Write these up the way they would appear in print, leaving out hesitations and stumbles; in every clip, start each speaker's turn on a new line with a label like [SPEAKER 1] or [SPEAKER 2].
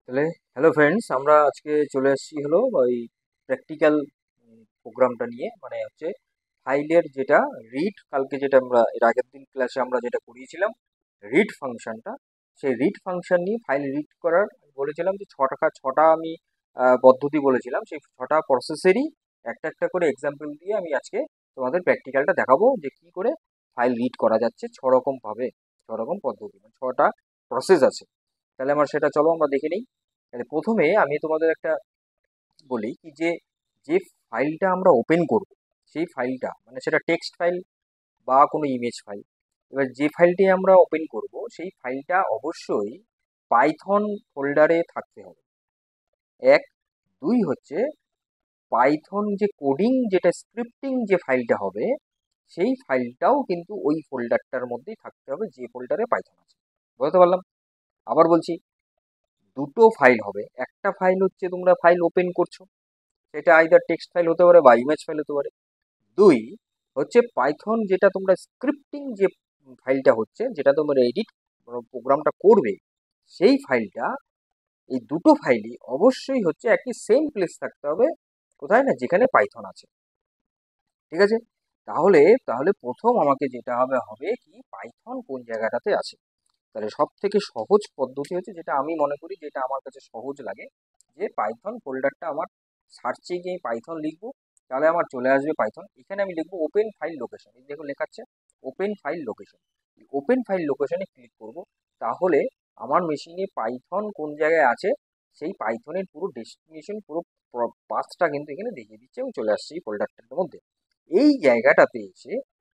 [SPEAKER 1] তাহলে hello friends, আমরা আজকে চলে আসছি হলো ওই প্র্যাকটিক্যাল প্রোগ্রামটা নিয়ে, মানে হচ্ছে ফাইলের যেটা রিড, কালকে যেটা আমরা এর আগের দিন ক্লাসে আমরা যেটা করিয়েছিলাম রিড ফাংশনটা, সেই রিড ফাংশন নিয়ে ফাইল রিড করার বলেছিলাম যে ছটা আমি পদ্ধতি বলেছিলাম, সেই ছটা প্রসেসেরই একটা একটা করে এক্সাম্পল দিয়ে আমি আজকে তোমাদের প্র্যাকটিক্যালটা দেখাবো যে কি করে ফাইল রিড করা যাচ্ছে ভাবে, ছরকম পদ্ধতি, মানে ছটা প্রসেস আছে। তাহলে আমার সেটা চলো আমরা দেখে নিই। তাহলে প্রথমে আমি তোমাদের একটা বলি কি যে যে ফাইলটা আমরা ওপেন করব, সেই ফাইলটা মানে সেটা টেক্সট ফাইল বা কোনো ইমেজ ফাইল, এবার যে ফাইলটি আমরা ওপেন করব সেই ফাইলটা অবশ্যই পাইথন ফোল্ডারে থাকতে হবে। এক, দুই হচ্ছে পাইথন যে কোডিং, যেটা স্ক্রিপ্টিং যে ফাইলটা হবে সেই ফাইলটাও কিন্তু ওই ফোল্ডারটার মধ্যেই থাকতে হবে, যে ফোল্ডারে পাইথন আছে। বুঝতে পারলাম? আবার বলছি, দুটো ফাইল হবে। একটা ফাইল হচ্ছে তোমরা ফাইল ওপেন করছো, সেটা আইদার টেক্সট ফাইল হতে পারে বা ইমেজ ফাইল হতে পারে। দুই হচ্ছে পাইথন যেটা তোমরা স্ক্রিপ্টিং যে ফাইলটা হচ্ছে, যেটা তোমরা এডিট প্রোগ্রামটা করবে, সেই ফাইলটা, এই দুটো ফাইলই অবশ্যই হচ্ছে একই সেম প্লেস থাকতে হবে। কোথায়? না যেখানে পাইথন আছে। ঠিক আছে? তাহলে তাহলে প্রথম আমাকে যেটা হবে হবে কি পাইথন কোন জায়গাটাতে আছে। তাহলে সব থেকে সহজ পদ্ধতি হচ্ছে, যেটা আমি মনে করি, যেটা আমার কাছে সহজ লাগে, যে পাইথন ফোল্ডারটা আমার সার্চে গিয়ে পাইথন লিখবো, তাহলে আমার চলে আসবে পাইথন। এখানে আমি লিখবো ওপেন ফাইল লোকেশন, এই দেখো লেখাচ্ছে open file location. Open file লোকেশনে ক্লিক করব, তাহলে আমার মেশিনে পাইথন কোন জায়গায় আছে সেই পাইথনের পুরো ডেস্টিনেশন, পুরো পাথটা কিন্তু এখানে দেখিয়ে দিচ্ছে এবং চলে আসছে এই ফোল্ডারটার মধ্যে। এই জায়গাটাতে এসে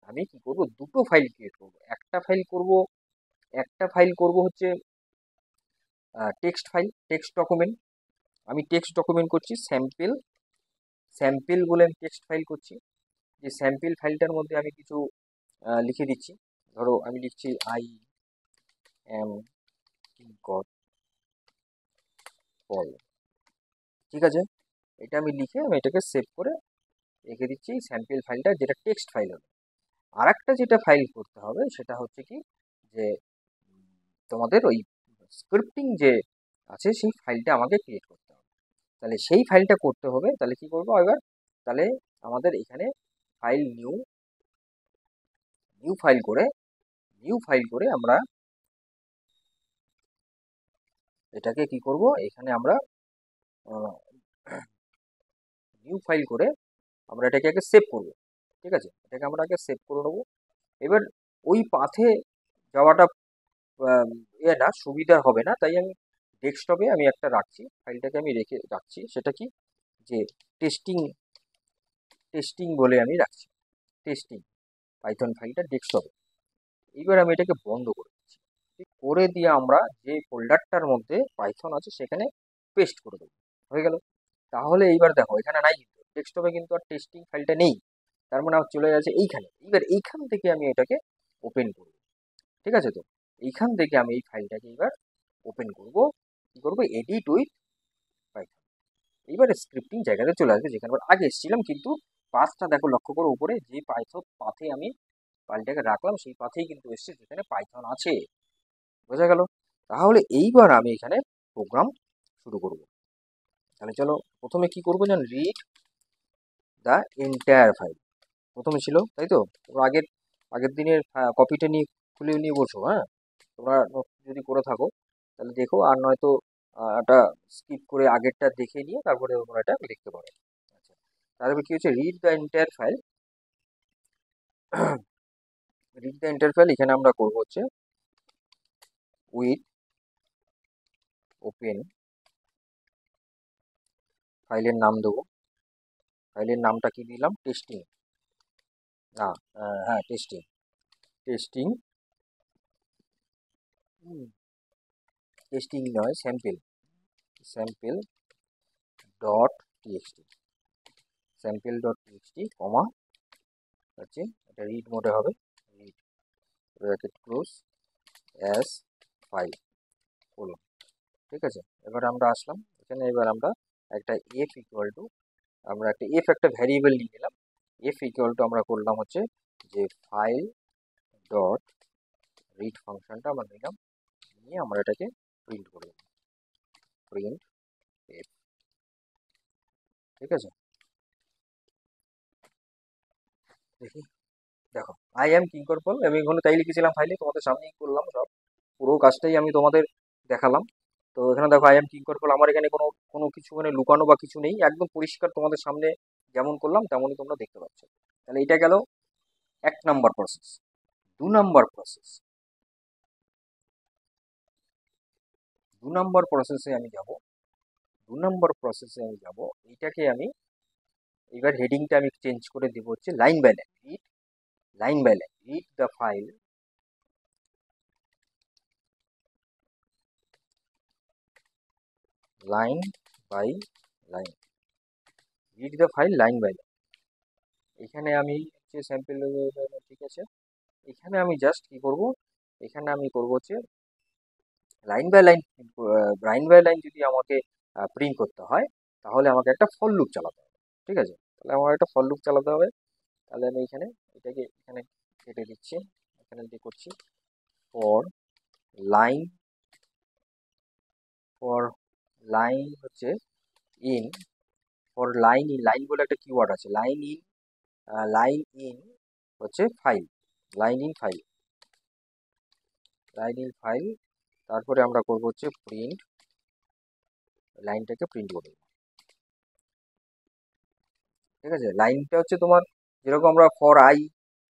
[SPEAKER 1] আমি কি করব, দুটো ফাইল ক্রিয়েট করব। একটা ফাইল করব হচ্ছে টেক্সট ফাইল, টেক্সট ডকুমেন্ট। আমি টেক্সট ডকুমেন্ট করছি স্যাম্পল, স্যাম্পল বলে আমি টেক্সট ফাইল করছি। যে স্যাম্পল ফাইলটার মধ্যে আমি কিছু লিখে দিচ্ছি। ধরো আমি লিখছি আই এম গড ফল। ঠিক আছে? এটা আমি লিখে আমি এটাকে সেভ করে রেখে দিচ্ছি স্যাম্পল ফাইলটা, যেটা টেক্সট ফাইল হবে। আর একটা যেটা ফাইল করতে হবে সেটা হচ্ছে কি, যে তোমাদের ওই স্ক্রিপ্টিং যে আছে সেই ফাইলটা আমাকে ক্রিয়েট করতে হবে। তাহলে সেই ফাইলটা করতে হবে, তাহলে কি করবো এবার? তাহলে আমাদের এখানে ফাইল নিউ, নিউ ফাইল করে নিউ ফাইল করে আমরা এটাকে কি করব, এখানে আমরা নিউ ফাইল করে আমরা এটাকে আগে সেভ করব। ঠিক আছে? এটাকে আমরা আগে সেভ করে নেবো। এবার ওই পাথে যাওয়াটা আহ, না, সুবিধা হবে না, তাই আমি ডেস্কটপে আমি একটা রাখছি, ফাইলটাকে আমি রেখে রাখছি। সেটা কি, যে টেস্টিং, টেস্টিং বলে আমি রাখছি, টেস্টিং পাইথন ফাইলটা ডেস্কটপে। এইবার আমি এটাকে বন্ধ করে দিচ্ছি। করে দিয়ে আমরা যে ফোল্ডারটার মধ্যে পাইথন আছে সেখানে পেস্ট করে দেবো। হয়ে গেল। তাহলে এইবার দেখো এখানে নাই, কিন্তু ডেস্কটপে কিন্তু আর টেস্টিং ফাইলটা নেই। তার মানে আমার চলে যাচ্ছে এইখানে। এইবার এইখান থেকে আমি এটাকে ওপেন করব। ঠিক আছে? তো এইখান থেকে আমি এই ফাইলটাকে এবার ওপেন করব। কি করব? Edit with Python. এইবার স্ক্রিপ্টিং জায়গাতে চলে আসবে, যেখানে আমরা আগে এসেছিলাম। কিন্তু পাথটা দেখো, লক্ষ্য করো উপরে যে পাইথন পাথে আমি ফাইলটাকে রাখলাম সেই পাথেই কিন্তু এসছে যেখানে পাইথন আছে। বোঝা গেল? তাহলে এইবার আমি এখানে প্রোগ্রাম শুরু করব। তাহলে চলো প্রথমে কি করবো জান, রিড দ্য এন্টায়ার ফাইল প্রথমে ছিল, তাই তো? তোমরা আগের আগের দিনের কপিটা নিয়ে খুলে নিয়ে বসো। হ্যাঁ, তোমরা যদি করে থাকো তাহলে দেখো, আর নয়তো এটা স্কিপ করে আগেরটা দেখে নিয়ে তারপরে তোমরা এটা লিখতে পারো। আচ্ছা, তারপরে কি হচ্ছে, read the entire file. Read the entire file এখানে আমরা করবো হচ্ছে উইথ ওপেন, ফাইলের নাম দেবো। ফাইলের নামটা কি দিলাম? টেস্টিং। না, হ্যাঁ টেস্টিং, টেস্টিং, টেস্টিং নয়, sample, sample dot TXT, sample dot TXT comma হচ্ছে, এটা রিড মোডে হবে, read bracket close as file করলাম। ঠিক আছে? এবার আমরা আসলাম এখানে, এবার আমরা একটা এফ ইকুয়াল টু, আমরা একটা এফ একটা ভ্যারিয়েবল নিয়ে নিলাম। এফ ইকুয়াল টু আমরা করলাম হচ্ছে যে ফাইল ডট রিড ফাংশনটা আমরা নিলাম, নিয়ে আমরা এটাকে প্রিন্ট করলাম। প্রিন্ট এফ, ঠিক আছে। দেখি, দেখো আই এম কিঙ্করপল, আমি এখানে তাই লিখেছিলাম ফাইলে, তোমাদের সামনেই করলাম সব, পুরো কাজটাই আমি তোমাদের দেখালাম। তো এখানে দেখো আই এম কিঙ্করপল, আমার এখানে কোনো কোনো কিছু মানে লুকানো বা কিছু নেই, একদম পরিষ্কার তোমাদের সামনে যেমন করলাম তেমনই তোমরা দেখতে পাচ্ছ। তাহলে এটা গেল 1 নম্বর প্রসেস। 2 নম্বর প্রসেস, 2 নম্বর প্রসেসে আমি যাব। 2 নম্বর প্রসেসে আমি যাব, এইটাকে আমি এবার হেডিংটা আমি চেঞ্জ করে দেবো হচ্ছে line by line, read line by line, read the file, line by line, read the file line by line. এখানে আমি হচ্ছে স্যাম্পল, ঠিক আছে। এখানে আমি জাস্ট কি করব, এখানে আমি করব হচ্ছে line by line, line by line যদি আমাকে প্রিন্ট করতে হয় তাহলে আমাকে একটা ফর লুপ চালাতে হবে, ঠিক আছে। তাহলে আমার একটা ফর লুপ চালাতে হবে। তাহলে আমি এখানে এটাকে এখানে কেটে দিচ্ছি, এখানে দিয়ে করছি ফর লাইন, ফর লাইন হচ্ছে in, for line in, line বলে একটা কিওয়ার্ড আছে, লাইন ইন, লাইন ইন হচ্ছে file, line in file, line in file. তারপরে আমরা করব হচ্ছে প্রিন্ট, লাইনটাকে প্রিন্ট করব, ঠিক আছে। লাইনটা হচ্ছে তোমার যেরকম আমরা ফর আই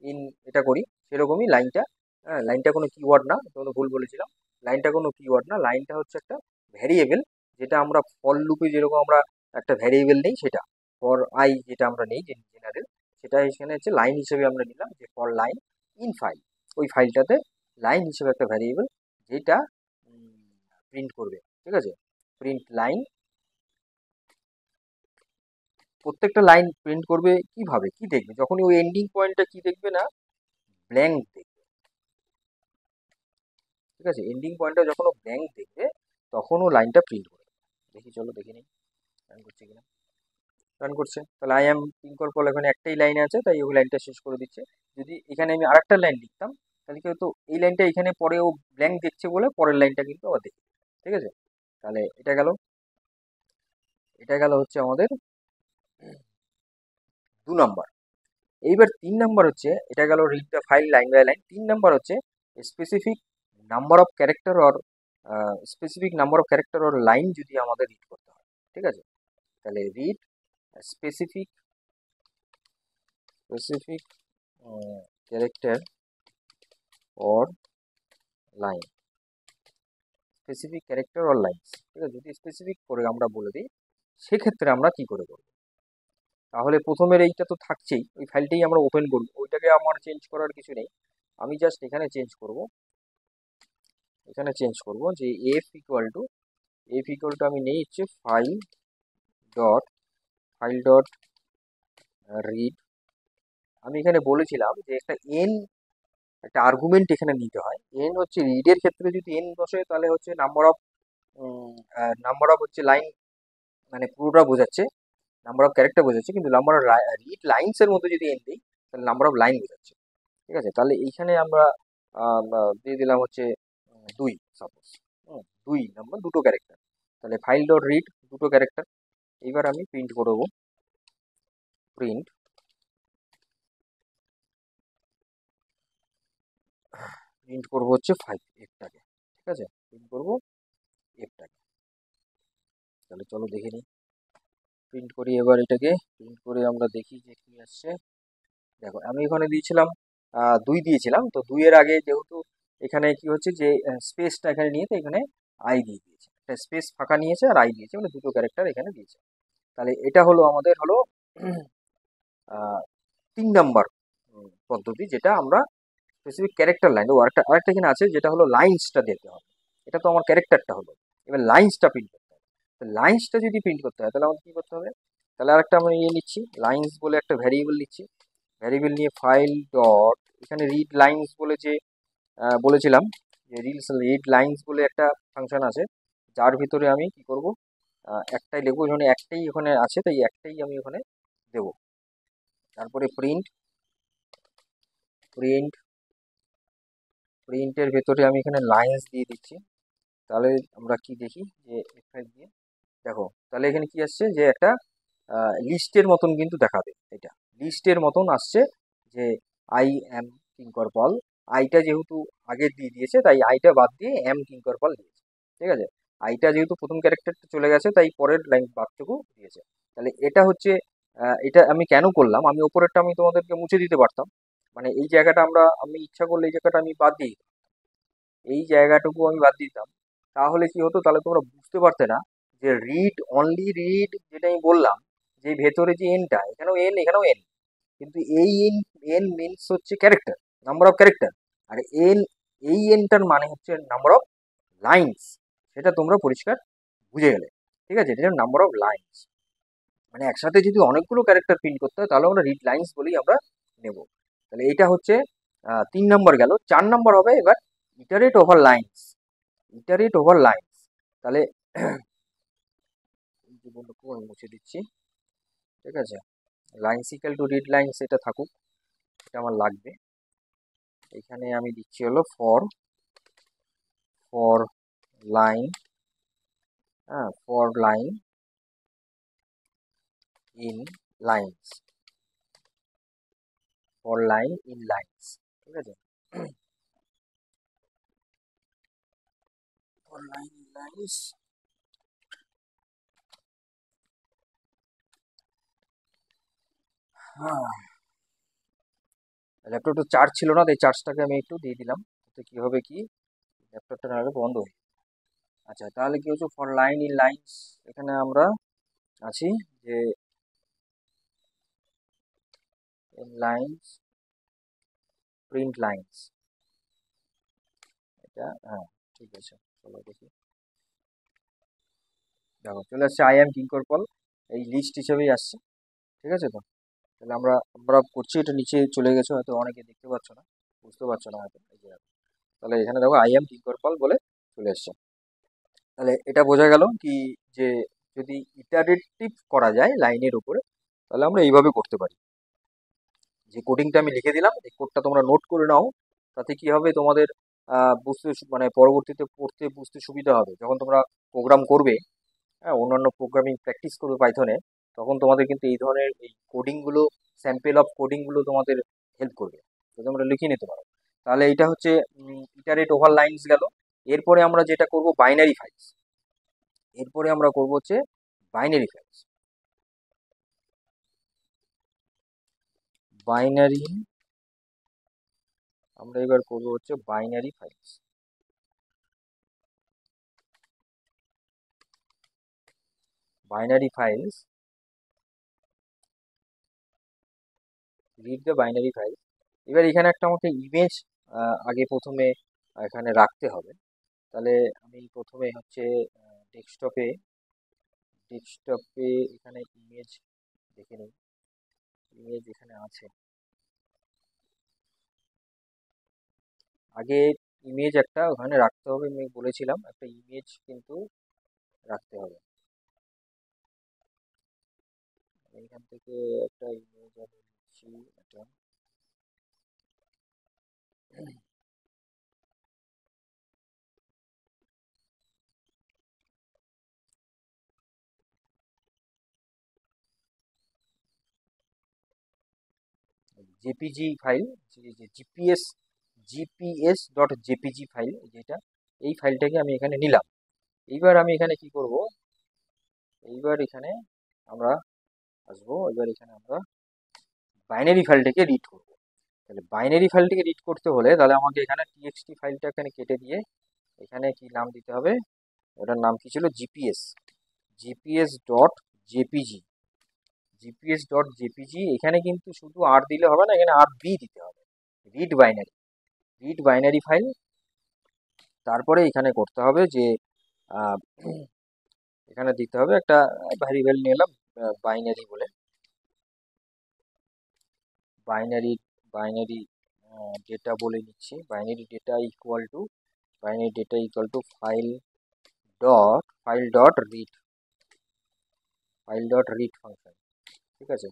[SPEAKER 1] ইন এটা করি সেরকমই লাইনটা, হ্যাঁ লাইনটা কোনো কিওয়ার্ড না, তোমাদের ভুল বলেছিলাম, লাইনটা কোনো কিওয়ার্ড না, লাইনটা হচ্ছে একটা ভ্যারিয়েবল, যেটা আমরা ফর লুপে যেরকম আমরা একটা ভ্যারিয়েবল নেই সেটা, ফর আই যেটা আমরা নেই জেনারেল, সেটা এখানে হচ্ছে লাইন হিসেবে আমরা নিলাম যে ফর লাইন ইন ফাইল, ওই ফাইলটাতে লাইন হিসেবে একটা ভ্যারিয়েবল যেটা প্রিন্ট করবে, ঠিক আছে। প্রিন্ট লাইন, প্রত্যেকটা লাইন প্রিন্ট করবে কিভাবে, কি দেখবে যখনই ওই এন্ডিং পয়েন্টটা কি দেখবে না, ব্ল্যাঙ্ক দেখবে, ঠিক আছে। এন্ডিং পয়েন্টটা যখন ও ব্ল্যাঙ্ক দেখবে তখন ও লাইনটা প্রিন্ট করবে। দেখি চলো দেখে নিই রান করছে কিনা, রান করছে। তাহলে আই এম ইনকর্পোরেট এখানে একটাই লাইন আছে তাই ওই লাইনটা শেষ করে দিচ্ছে। যদি এখানে আমি আরেকটা লাইন লিখতাম তাহলে কি হতো, এই লাইনটা এখানে পরে ও ব্ল্যাঙ্ক দেখছে বলে পরের লাইনটা কিন্তু আবার দেখবে, ঠিক আছে। তাহলে এটা গেল, এটা গেল হচ্ছে আমাদের 2 নম্বর। এইবার 3 নম্বর হচ্ছে, এটা গেল read the file line by line. 3 number হচ্ছে specific number of character or, specific number of character or line যদি আমাদের রিড করতে হয়, ঠিক আছে। তাহলে read specific, specific character or line, specific character or lines, ঠিক আছে। যদি স্পেসিফিক করে আমরা বলে দিই সেক্ষেত্রে আমরা কি করে করব, তাহলে প্রথমের এইটা তো থাকছেই, ওই ফাইলটাই আমরা ওপেন করব, ওইটাকে আমার চেঞ্জ করার কিছু নেই। আমি জাস্ট এখানে চেঞ্জ করব, এখানে চেঞ্জ করব যে F equal two, F equal two আমি নেই হচ্ছে file dot, file dot read. আমি এখানে বলেছিলাম যে একটা এন, একটা আর্গুমেন্ট এখানে নিতে হয়। এন হচ্ছে রিডের ক্ষেত্রে যদি এন বসে তাহলে হচ্ছে নাম্বার অফ, নাম্বার অফ হচ্ছে লাইন, মানে পুরোটা বোঝাচ্ছে, নাম্বার অফ ক্যারেক্টার বোঝাচ্ছে, কিন্তু নাম্বার অফ রিড লাইন্সের মধ্যে যদি এন দিই তাহলে নাম্বার অফ লাইন বোঝাচ্ছে, ঠিক আছে। তাহলে এইখানে আমরা দিয়ে দিলাম হচ্ছে 2 সাপোজ, 2 নম্বর, দুটো ক্যারেক্টার, তাহলে ফাইল ডট রিড দুটো ক্যারেক্টার। এইবার আমি প্রিন্ট করবো, প্রিন্ট, প্রিন্ট করবো হচ্ছে 5 এফটাকে, ঠিক আছে, প্রিন্ট করবো এফটাকে। তাহলে চলো দেখে নিই, প্রিন্ট করি এবার এটাকে, প্রিন্ট করে আমরা দেখি যে কি আসছে। দেখো আমি এখানে দিয়েছিলাম 2 দিয়েছিলাম, তো 2-এর আগে যেহেতু এখানে কি হচ্ছে যে স্পেসটা এখানে নিয়েছে, এখানে আই দিয়ে দিয়েছে, একটা স্পেস ফাঁকা নিয়েছে আর আই দিয়েছে, মানে দুটো ক্যারেক্টার এখানে দিয়েছে। তাহলে এটা হলো আমাদের হলো 3 নম্বর পদ্ধতি, যেটা আমরা স্পেসিফিক ক্যারেক্টার লাইন, ও আরেকটা আরেকটা এখানে আছে যেটা হলো লাইন্সটা দিতে হবে। এটা তো আমার ক্যারেক্টারটা হলো, এবার লাইন্সটা প্রিন্ট করতে হবে। তো লাইন্সটা যদি প্রিন্ট করতে হয় তাহলে আমাদের কি করতে হবে, তাহলে আরেকটা আমি ইয়ে নিচ্ছি, লাইন্স বলে একটা ভ্যারিয়েবল নিচ্ছি, ভ্যারিয়েবল নিয়ে ফাইল ডট, এখানে রিড লাইন্স বলে যে বলেছিলাম যে রিড লাইন্স বলে একটা ফাংশন আছে, যার ভিতরে আমি কি করব, একটাই লিখবো, এখানে একটাই ওখানে আছে তাই একটাই আমি ওখানে দেবো। তারপরে প্রিন্ট, প্রিন্ট, প্রিন্টের ভেতরে আমি এখানে লাইন্স দিয়ে দিচ্ছি, তাহলে আমরা কি দেখি যে F5 দিয়ে দেখো, তাহলে এখানে কি আসছে যে একটা লিস্টের মতন কিন্তু দেখাবে, এটা লিস্টের মতন আসছে যে আই এম কিঙ্কর পল। আইটা যেহেতু আগে দিয়ে দিয়েছে তাই আইটা বাদ দিয়ে এম কিঙ্কর পল দিয়েছে, ঠিক আছে। আইটা যেহেতু প্রথম ক্যারেক্টারটা চলে গেছে তাই পরের লাইন বাদটুকু দিয়েছে। তাহলে এটা হচ্ছে এটা আমি কেন করলাম, আমি ওপরেরটা আমি তোমাদেরকে মুছে দিতে পারতাম, মানে এই জায়গাটা আমি ইচ্ছা করলে এই জায়গাটা আমি বাদ দিই, এই জায়গাটুকু আমি বাদ দিতাম। তাহলে কি হতো, তাহলে তোমরা বুঝতে পারতে না যে রিড অনলি রিড যেটা আমি বললাম, যে ভেতরে যে এনটা, এখানেও এন এখানেও এন, কিন্তু এই এন, এন মিনস হচ্ছে ক্যারেক্টার, নাম্বার অফ ক্যারেক্টার, আর এন, এই এনটার মানে হচ্ছে নাম্বার অফ লাইনস। সেটা তোমরা পরিষ্কার বুঝে গেলে, ঠিক আছে, এটা নাম্বার অফ লাইনস। মানে একসাথে যদি অনেকগুলো ক্যারেক্টার প্রিন্ট করতে হয় তাহলে আমরা রিড লাইনস বলেই আমরা নেব। তাহলে এটা হচ্ছে 3 নম্বর গেল। 4 নম্বর হবে এবার iterate over lines. Iterate over lines, তাহলে জীবনটুকু আমি মুছে দিচ্ছি, ঠিক আছে। Lines equal to read lines এটা থাকুক, এটা আমার লাগবে। এখানে আমি দিচ্ছি হলো ফর, ফর লাইন, হ্যাঁ, for line in lines, for line in lines, ঠিক আছে। ফর লাইন ইন লাইনস, হ্যাঁ, ল্যাপটপটা চার্জ ছিল না তাই চার্জটাকে আমি একটু দিয়ে দিলাম, তাতে কি হবে কি ল্যাপটপটা নাহলে বন্ধ হয়ে যাবে। আচ্ছা, তাহলে কি হচ্ছে ফর লাইন ইন লাইনস, এখানে আমরা আছি যে ইন লাইনস প্রিন্ট লাইনস, এটা হ্যাঁ ঠিক আছে। চলো দেখি, দেখো চলে আসছে আই এম কিঙ্কর পল, এই লিস্ট হিসেবেই আসছে, ঠিক আছে। তো তাহলে আমরা আমরা করছি, এটা নিচে চলে গেছে হয়তো অনেকে দেখতে পাচ্ছ না, বুঝতে পারছো না হয়তো, এই যে দেখো। তাহলে এখানে দেখো আই এম কিঙ্কর পল বলে চলে এসছে। তাহলে এটা বোঝা গেল কি যে যদি ইটারেটিভ করা যায় লাইনের উপরে তাহলে আমরা এইভাবে করতে পারি। যে কোডিংটা আমি লিখে দিলাম এই কোডটা তোমরা নোট করে নাও, তাতে কি হবে তোমাদের বুঝতে মানে পরবর্তীতে পড়তে বুঝতে সুবিধা হবে যখন তোমরা প্রোগ্রাম করবে, হ্যাঁ, অন্যান্য প্রোগ্রামিং প্র্যাকটিস করবে পাইথনে, তখন তোমাদের কিন্তু এই ধরনের এই কোডিংগুলো, স্যাম্পেল অফ কোডিংগুলো তোমাদের হেল্প করবে, তো তোমরা লিখে নিতে পারো। তাহলে এটা হচ্ছে ইটারেট ওভার লাইনস গেল। এরপরে আমরা যেটা করব বাইনারি ফাইলস, এরপরে আমরা করব হচ্ছে বাইনারি ফাইলস, বাইনারি, আমরা এবার করব হচ্ছে binary files. Binary files, read the binary file. এবার এখানে একটা আমাকে ইমেজ আগে প্রথমে এখানে রাখতে হবে। তাহলে আমি প্রথমে হচ্ছে ডেস্কটপে, ডেস্কটপে এখানে ইমেজ দেখে নিই, ইমেজ এখানে আছে। আগে ইমেজ একটা ওখানে রাখতে হবে, আমি বলেছিলাম একটা ইমেজ কিন্তু রাখতে হবে। এখান থেকে একটা ইমেজ আমি নিচ্ছি, এটা জেপিজি ফাইল, যে GPS, GPS dot JPG file যেটা, এই ফাইলটাকে আমি এখানে নিলাম। এইবার আমি এখানে কি করব, এইবার এখানে আমরা আসবো, এবার এখানে আমরা বাইনারি ফাইলটাকে রিড করব। তাহলে বাইনারি ফাইলটাকে রিড করতে হলে তাহলে আমাকে এখানে টিএক্সটি ফাইলটা এখানে কেটে দিয়ে এখানে কি নাম দিতে হবে, ওটার নাম কি ছিল GPS, GPS dot JPG, GPS dot JPG. এখানে কিন্তু শুধু আর দিলে হবে না, এখানে আর বি দিতে হবে, read binary, read binary file. তারপরে এখানে করতে হবে যে আহ, এখানে দিতে হবে একটা ভ্যারিয়েবল নিলাম বাইনারি বলে, বাইনারি, বাইনারি ডেটা বলে নিচ্ছি, binary data equal to, binary data equal to file dot read, file dot read function, ঠিক আছে।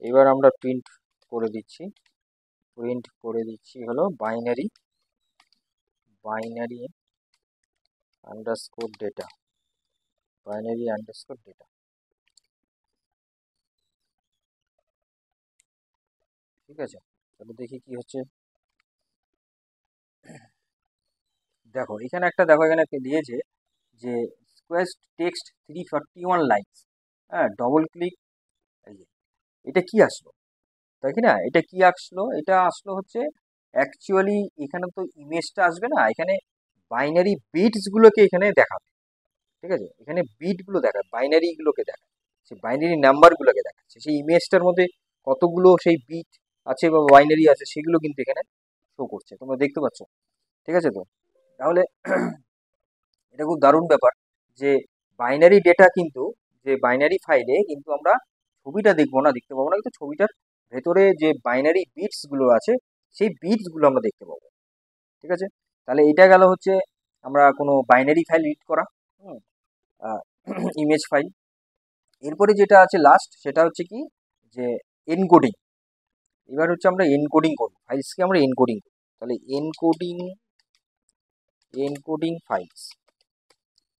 [SPEAKER 1] এবার আমরা প্রিন্ট করে দিচ্ছি, প্রিন্ট করে দিচ্ছি হলো binary, binary underscore data, binary underscore data. ঠিক আছে, তাহলে দেখি কি হচ্ছে। দেখো এখানে এখানে একটা দিয়েছে যে স্কোয়াস্ট টেক্সট 341 লাইনস। হ্যাঁ, ডবল ক্লিক। এই যে এটা কি আসলো, তাই কি না? এটা কি আসলো? এটা আসলো হচ্ছে অ্যাকচুয়ালি এখানে তো ইমেজটা আসবে না, এখানে বাইনারি বিটস গুলোকে এখানে দেখাবে। ঠিক আছে, এখানে বিট গুলো দেখাবে, বাইনারি গুলোকে দেখাবে, সেই বাইনারি নাম্বার গুলোকে দেখাচ্ছে। সেই ইমেজটার মধ্যে কতগুলো সেই বিট আছে বা বাইনারি আছে সেগুলো কিন্তু এখানে শো করছে, তোমরা দেখতে পাচ্ছ। ঠিক আছে, তো তাহলে এটা খুব দারুণ ব্যাপার যে বাইনারি ডেটা কিন্তু, যে বাইনারি ফাইলে কিন্তু আমরা ছবিটা দেখবো না, দেখতে পাবো না, কিন্তু ছবিটার ভেতরে যে বাইনারি বিটস গুলো আছে সেই বিটস গুলো আমরা দেখতে পাবো। ঠিক আছে, তাহলে এটা গেল হচ্ছে আমরা কোনো বাইনারি ফাইল রিড করা, ইমেজ ফাইল। এরপরে যেটা আছে লাস্ট, সেটা হচ্ছে কি যে এনকোডিং। এবার হচ্ছে আমরা এনকোডিং করবো ফাইলসকে, আমরা এনকোডিং করবো। তাহলে এনকোডিং, এনকোডিং ফাইলস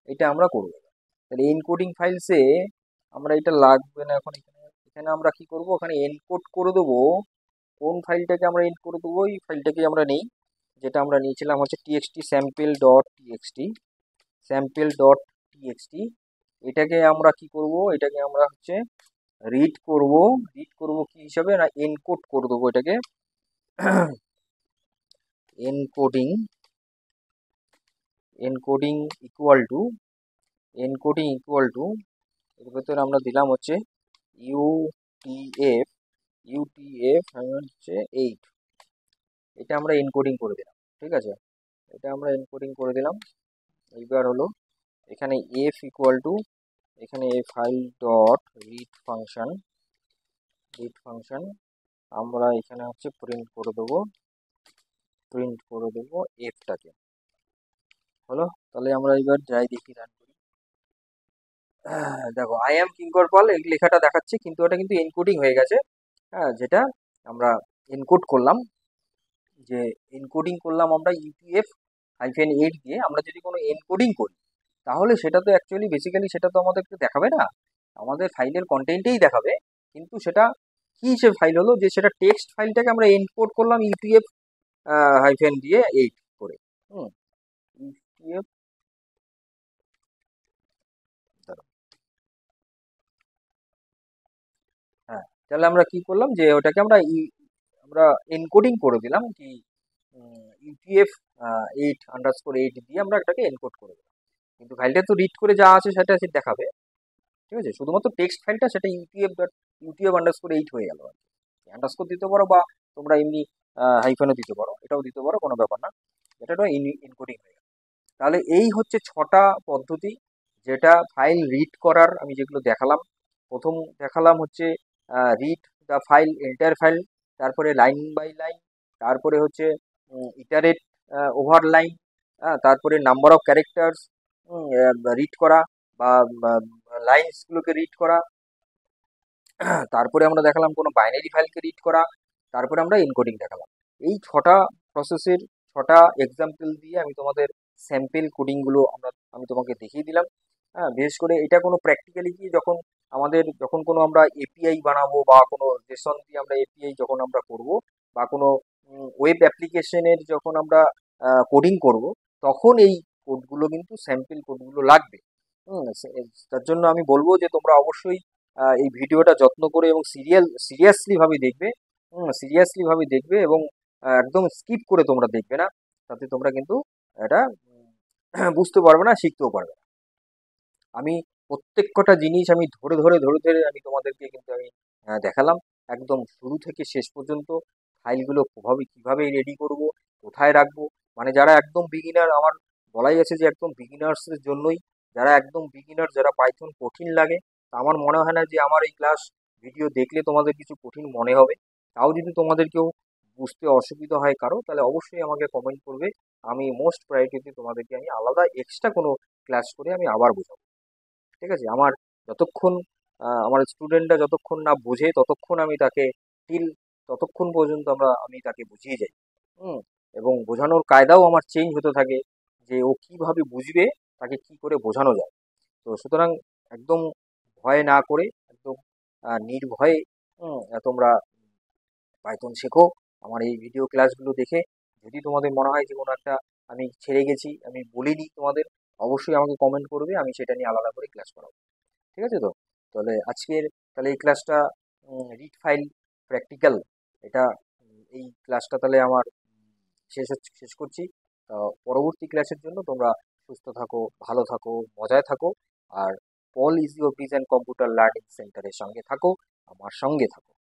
[SPEAKER 1] এটা আমরা করবো। তাহলে এনকোডিং ফাইলসে আমরা, এটা লাগবে না এখন, এখানে এখানে আমরা কি করব, ওখানে এনকোড করে দেবো। কোন ফাইলটাকে আমরা এনকোড করে দেবো? এই ফাইলটাকে আমরা নেই, যেটা আমরা নিয়েছিলাম হচ্ছে TXT sample dot TXT, sample dot TXT. এটাকে আমরা কি করব, এটাকে আমরা হচ্ছে রিড করব। রিড করব কি হিসাবে না, এনকোড করে দেবো এটাকে। Encoding, encoding equal to, encoding equal to এর ভেতরে আমরা দিলাম হচ্ছে ইউটিএফ, ইউটিএফ হচ্ছে 8। এটা আমরা এনকোডিং করে দিলাম। ঠিক আছে, এটা আমরা এনকোডিং করে দিলাম। এইবার হলো এখানে এফ ইকুয়াল টু, এখানে এ file dot read function, read function আমরা এখানে হচ্ছে প্রিন্ট করে দেবো, প্রিন্ট করে দেবো এফটাকে। হলো, তাহলে আমরা এবার যাই দেখি, রান করি। দেখো আই এম কিঙ্কর পাল এই লেখাটা দেখাচ্ছে, কিন্তু ওটা কিন্তু এনকোডিং হয়ে গেছে। হ্যাঁ, যেটা আমরা এনকোড করলাম, যে এনকোডিং করলাম আমরা ইউটিএফ -8 দিয়ে। আমরা যদি কোনো এনকোডিং করি তাহলে সেটা তো অ্যাকচুয়ালি বেসিক্যালি সেটা তো আমাদেরকে দেখাবে না, আমাদের ফাইলের কন্টেন্টেই দেখাবে। কিন্তু সেটা কি হিসেবে ফাইল হলো, যে সেটা টেক্সট ফাইলটাকে আমরা এনকোড করলাম ইউটিএফ -দিয়ে 8 করে। হুম, ইউটিএফ, হ্যাঁ, তাহলে আমরা কি করলাম যে ওটাকে আমরা আমরা এনকোডিং করে দিলাম কি ইউটিএফ 8_8 দিয়ে আমরা এটাকে এনকোড করে দিলাম। কিন্তু ফাইলটা তো রিড করে যা আছে সেটা সে দেখাবে। ঠিক আছে, শুধুমাত্র টেক্সট ফাইলটা সেটা ইউটিএফ_8 হয়ে গেল আর কি। আন্ডারস্কোর দিতে পারো বা তোমরা এমনি হাইফেনও দিতে পারো, এটাও দিতে পারো, কোনো ব্যাপার না। এটা এনকোডিং হয়ে গেল। তাহলে এই হচ্ছে 6টা পদ্ধতি যেটা ফাইল রিড করার আমি যেগুলো দেখালাম। প্রথম দেখালাম হচ্ছে read the file, entire file, তারপরে লাইন বাই লাইন, তারপরে হচ্ছে ইটারেট ওভার লাইন, তারপরে নাম্বার অফ ক্যারেক্টার্স রিড করা বা লাইনসগুলোকে রিড করা, তারপরে আমরা দেখালাম কোনো বাইনারি ফাইলকে রিড করা, তারপরে আমরা এনকোডিং দেখালাম। এই 6টা প্রসেসের 6টা এক্সাম্পল দিয়ে আমি তোমাদের স্যাম্পল কোডিংগুলো আমি তোমাকে দেখিয়ে দিলাম। হ্যাঁ, বিশেষ করে এটা কোনো প্র্যাকটিক্যালি কি যখন আমাদের যখন কোনো আমরা এপিআই বানাবো বা কোনো জেসন দিয়ে আমরা এপিআই যখন আমরা করব বা কোনো ওয়েব অ্যাপ্লিকেশনের যখন আমরা কোডিং করব, তখন এই কোডগুলো কিন্তু স্যাম্পল কোডগুলো লাগবে। তার জন্য আমি বলবো যে তোমরা অবশ্যই এই ভিডিওটা যত্ন করে এবং সিরিয়াসলি ভাবে দেখবে, সিরিয়াসলি ভাবে দেখবে এবং একদম স্কিপ করে তোমরা দেখবে না, তাতে তোমরা কিন্তু এটা বুঝতে পারবে না, শিখতেও পারবে না। আমি প্রত্যেক কটা জিনিস আমি ধরে ধরে আমি তোমাদেরকে কিন্তু আমি দেখালাম একদম শুরু থেকে শেষ পর্যন্ত। ফাইলগুলো কিভাবে রেডি করব, কোথায় রাখবো, মানে যারা একদম বিগিনার, আমার বলাই আছে যে একদম বিগিনার্সের জন্যই, যারা একদম বিগিনার, যারা পাইথন কঠিন লাগে, তা আমার মনে হয় না যে আমার এই ক্লাস ভিডিও দেখলে তোমাদের কিছু কঠিন মনে হবে। তাও যদি তোমাদের কেউ বুঝতে অসুবিধা হয় কারো, তাহলে অবশ্যই আমাকে কমেন্ট করবে। আমি মোস্ট প্রায়োরিটিতে তোমাদেরকে আমি আলাদা এক্সট্রা কোনো ক্লাস করে আমি আবার বোঝাবো। ঠিক আছে, আমার যতক্ষণ আমার স্টুডেন্টরা যতক্ষণ না বোঝে ততক্ষণ আমি তাকে টিল ততক্ষণ পর্যন্ত আমি তাকে বুঝিয়ে যাই। হুম, এবং বোঝানোর কায়দাও আমার চেঞ্জ হতে থাকে, যে ও কিভাবে বুঝবে তাকে কি করে বোঝানো যায়। তো সুতরাং একদম ভয় না করে একদম নির্ভয়ে তোমরা পাইথন শেখো আমার এই ভিডিও ক্লাসগুলো দেখে। যদি তোমাদের মনে হয় যে কোনো একটা আমি ছেড়ে গেছি, আমি বলিনি তোমাদের, অবশ্যই আমাকে কমেন্ট করবে, আমি সেটা নিয়ে আলাদা করে ক্লাস করাবো। ঠিক আছে তো? তাহলে আজকের তাহলে এই ক্লাসটা রিড ফাইল প্র্যাকটিক্যাল, এটা এই ক্লাসটা তাহলে আমার শেষ করছি। পরবর্তী ক্লাসের জন্য তোমরা সুস্থ থাকো, ভালো থাকো, মজায় থাকো। আর Paul is your design computer learning সেন্টারের সঙ্গে থাকো, আমার সঙ্গে থাকো।